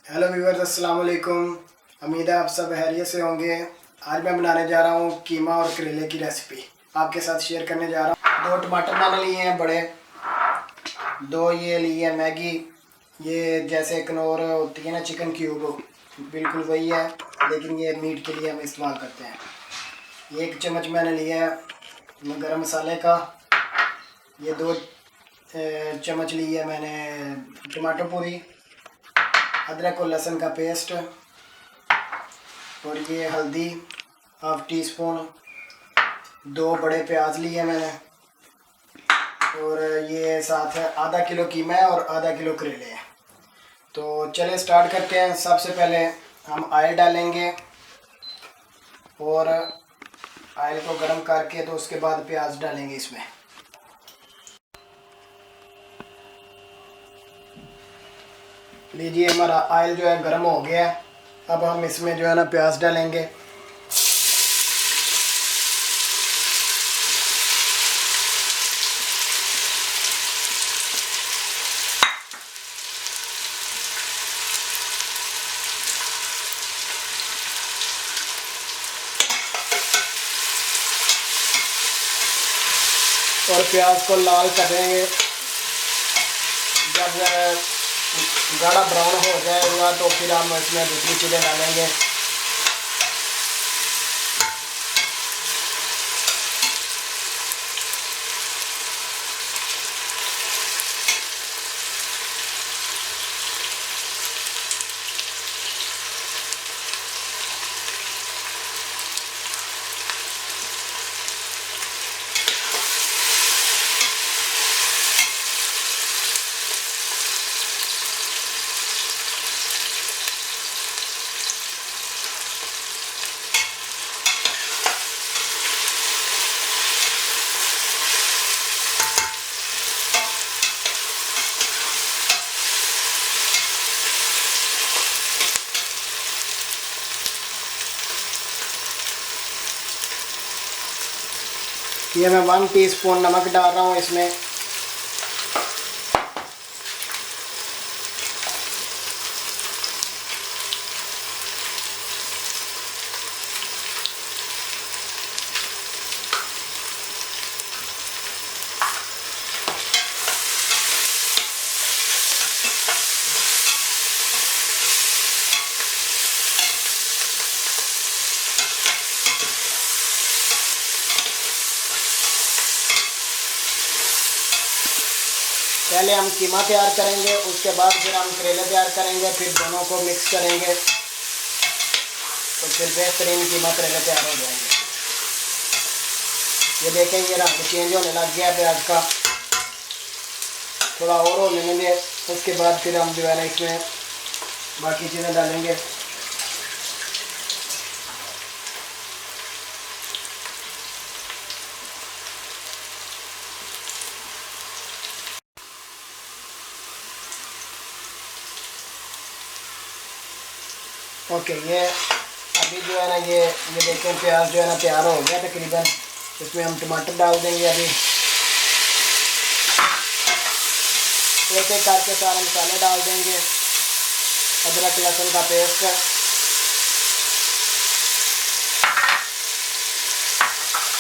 Hello viewers, अस्सलाम वालेकुम। उम्मीद है आप सब खैरियत से होंगे। आज मैं बनाने जा रहा हूँ कीमा और करेले की रेसिपी, आपके साथ शेयर करने जा रहा हूँ। 2 टमाटर मैंने लिए हैं बड़े, 2 ये लिए हैं मैगी, ये जैसे कनौर होती है ना चिकन क्यूब, बिल्कुल वही है, लेकिन ये मीट के लिए हम इस्तेमाल करते हैं। 1 चम्मच मैंने लिया है गरम मसाले का। ये 2 चम्मच लिए है मैंने टमाटर पूरी, अदरक और लहसुन का पेस्ट, और ये हल्दी हाफ टी स्पून, 2 बड़े प्याज लिए मैंने, और ये साथ है आधा किलो कीमा है और आधा किलो करेले हैं। तो चलिए स्टार्ट करते हैं। सबसे पहले हम ऑयल डालेंगे और ऑयल को गर्म करके तो उसके बाद प्याज डालेंगे इसमें। लीजिए, हमारा ऑयल जो है गर्म हो गया है। अब हम इसमें जो है ना प्याज डालेंगे। और प्याज को लाल करेंगे। जब गाढ़ा ब्राउन हो जाएगा तो फिर हम इसमें दूसरी चीज़ें डालेंगे। ये मैं 1 टीस्पून नमक डाल रहा हूँ इसमें। पहले हम कीमा तैयार करेंगे, उसके बाद फिर हम करेले तैयार करेंगे, फिर दोनों को मिक्स करेंगे तो फिर बेहतरीन कीमा करेले तैयार हो जाएंगे। ये देखें, ये रंग चेंज होने लग गया प्याज का, थोड़ा और होने देंगे। उसके बाद फिर हम जो है ना इसमें बाकी चीज़ें डालेंगे। ओके, ये अभी जो है ना ये देखें प्याज जो है ना तैयार हो गया तकरीबन। इसमें हम टमाटर डाल देंगे। अभी एक एक करके सारे मसाले डाल देंगे। अदरक लहसुन का पेस्ट,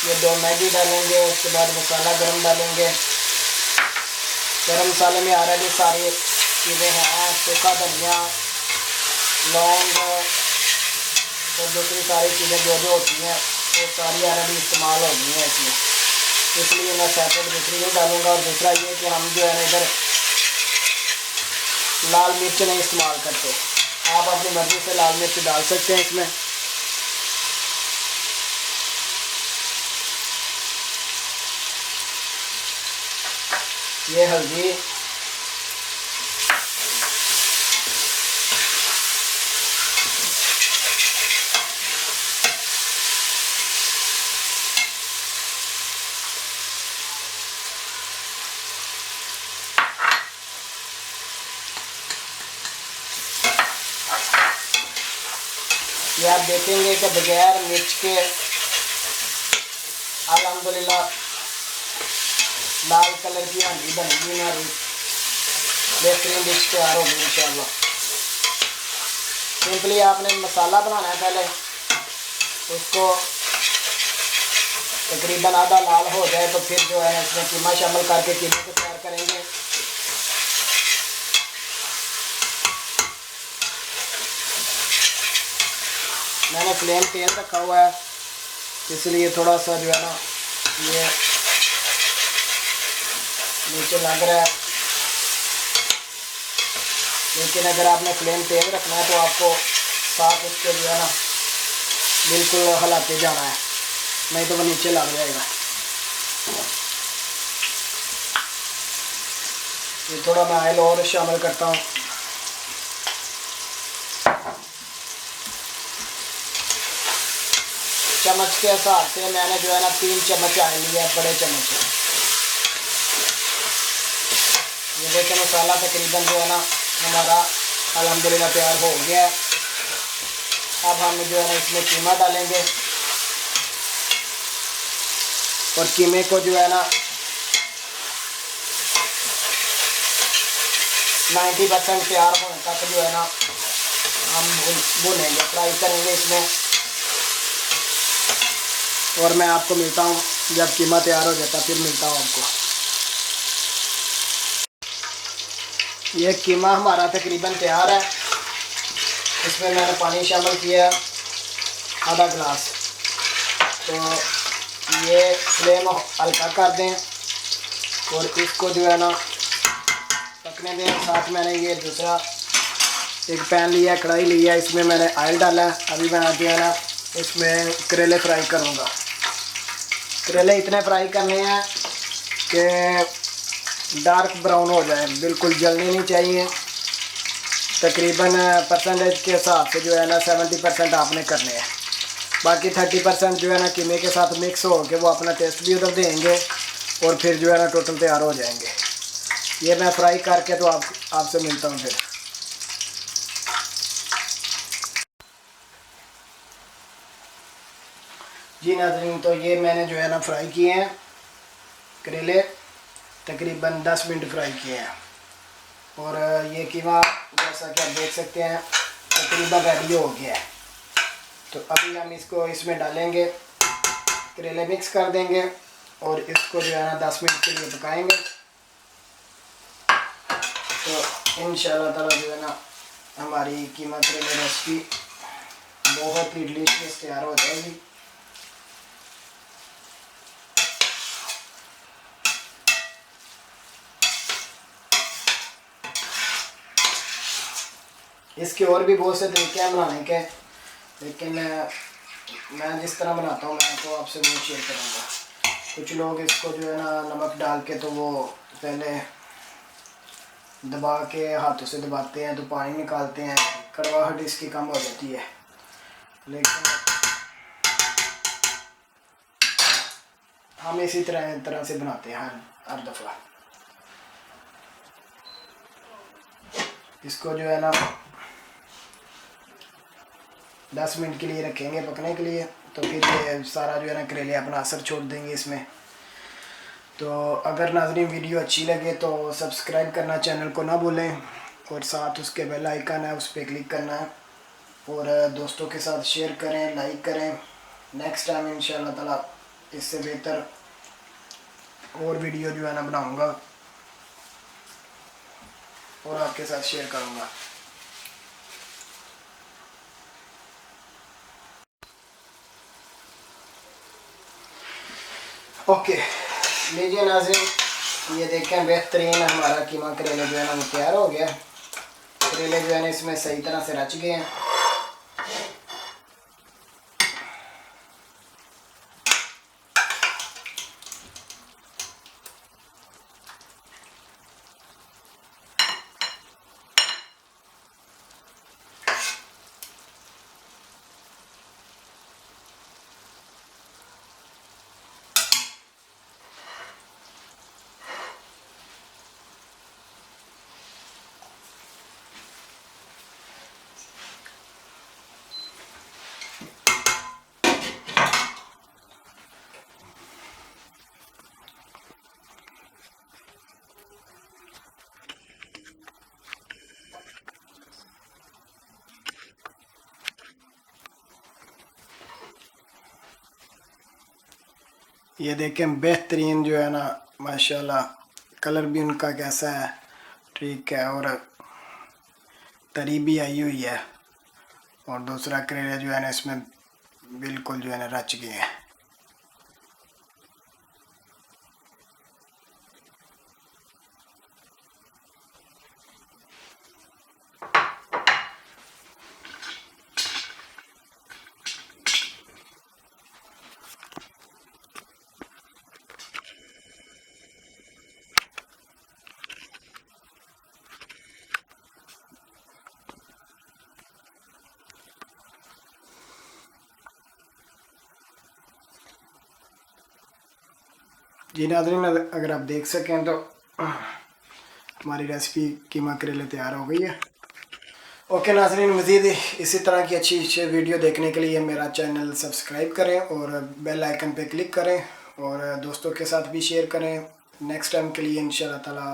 ये 2 मैगी डालेंगे। उसके बाद मसाला गरम डालेंगे। गरम मसाले में ऑलरेडी सारी चीज़ें हैं, सूखा धनिया, लौंग और दूसरी सारी चीज़ें जो जो होती हैं वो सारी ऑलरेडी इस्तेमाल हो गई हैं इसमें, इसलिए मैं सेपरेट दूसरी नहीं डालूँगा। और दूसरा ये कि हम जो है ना इधर लाल मिर्च नहीं इस्तेमाल करते। आप अपनी मर्ज़ी से लाल मिर्च डाल सकते हैं इसमें। ये हल्दी, ये आप देखेंगे कि बगैर मिर्च के अल्हम्दुलिल्लाह लाल कलर की हांडी बनेगी ना, बेहतरीन डिश तैयार होगी इंशाल्लाह। सिंपली आपने मसाला बनाना है पहले, उसको तकरीबन आधा लाल हो जाए तो फिर जो है इसमें कीमा शामिल करके कीमे को तैयार करेंगे। मैंने फ्लेम तेज रखा हुआ है, इसलिए थोड़ा सा जो है ना ये नीचे लग रहा है, लेकिन अगर आपने फ्लेम तेज रखना है तो आपको साथ उसके जो है ना बिल्कुल हिलाते जाना है, नहीं तो वो नीचे लग जाएगा। ये थोड़ा मैं ऑयल और शामिल करता हूँ। चम्मच के हिसाब से मैंने जो है ना 3 चम्मच ऑयल लिया है, बड़े चम्मच। ये देखिए मसाला तकरीबन जो है ना हमारा अल्हम्दुलिल्लाह तैयार हो गया है। अब हम जो है ना इसमें कीमा डालेंगे और कीमे को जो है ना 90% तैयार होने तक जो है ना हम भुनेंगे, फ्राई करेंगे इसमें। और मैं आपको मिलता हूँ जब कीमा तैयार हो जाता, फिर मिलता हूँ आपको। ये कीमा हमारा तकरीबन तैयार है। इसमें मैंने पानी शामिल किया आधा गिलास। तो ये फ्लेम हल्का कर दें और इसको जो है ना पकने दें। साथ मैंने ये दूसरा एक पैन लिया, कढ़ाई लिया, इसमें मैंने ऑयल डाला है। अभी मैं जो है ना इसमें करेले फ्राई करूँगा। करेले इतने फ्राई करने हैं कि डार्क ब्राउन हो जाए, बिल्कुल जलने नहीं चाहिए। तकरीबन परसेंटेज के हिसाब से जो है ना 70% आपने करने हैं, बाकी 30% जो है ना कीमे के साथ मिक्स हो के वो अपना टेस्ट भी उधर देंगे और फिर जो है ना टोटल तैयार हो जाएंगे। ये मैं फ्राई करके तो आपसे मिलता हूँ फिर। जी नाज़रीन, तो ये मैंने जो है ना फ्राई किए हैं करेले, तकरीबन 10 मिनट फ्राई किए हैं। और ये कीमा जैसा कि आप देख सकते हैं तकरीबन रेडी हो गया है। तो अभी हम इसको इसमें डालेंगे, करेले मिक्स कर देंगे और इसको जो है ना 10 मिनट के लिए पकाएंगे। तो इंशाल्लाह ताला जो है ना हमारी कीमा करेले रेसिपी बहुत ही डिलीशियस तैयार हो जाएगी। इसके और भी बहुत से तरीके हैं बनाने के, लेकिन मैं जिस तरह बनाता हूँ मैं तो आपसे वो शेयर करूँगा। कुछ लोग इसको जो है ना नमक डाल के तो वो पहले दबा के हाथों से दबाते हैं तो पानी निकालते हैं, कड़वाहट इसकी कम हो जाती है। लेकिन हम इसी तरह से बनाते हैं हर दफ़ा। इसको जो है ना 10 मिनट के लिए रखेंगे पकने के लिए, तो फिर ये सारा जो है ना करेले अपना असर छोड़ देंगे इसमें। तो अगर नाज़रीन वीडियो अच्छी लगे तो सब्सक्राइब करना चैनल को ना भूलें और साथ उसके बेल आइकन है उस पर क्लिक करना है और दोस्तों के साथ शेयर करें, लाइक करें। नेक्स्ट टाइम इंशाल्लाह ताला इससे बेहतर और वीडियो जो है ना बनाऊँगा और आपके साथ शेयर करूँगा। ओके लीजिए नाज़रीन, ये देखें बेहतरीन हमारा कीमा करेले जो है ना वो तैयार हो गया। करेले जो है ना इसमें सही तरह से रच गए हैं। ये देखें बेहतरीन जो है ना, माशाल्लाह कलर भी उनका कैसा है, ठीक है, और तरी भी आई हुई है। और दूसरा करेला जो है ना इसमें बिल्कुल जो है ना रच गए हैं। जी नाज़रीन, अगर आप देख सकें तो हमारी रेसिपी कीमा करेले तैयार हो गई है। ओके नाज़रीन, मज़ीद इसी तरह की अच्छी अच्छी वीडियो देखने के लिए मेरा चैनल सब्सक्राइब करें और बेल आइकन पे क्लिक करें और दोस्तों के साथ भी शेयर करें। नेक्स्ट टाइम के लिए इंशाल्लाह ताला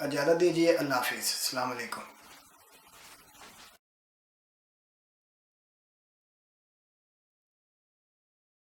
इजाज़त दीजिए। अल्लाह हाफिज़, अस्सलाम वालेकुम।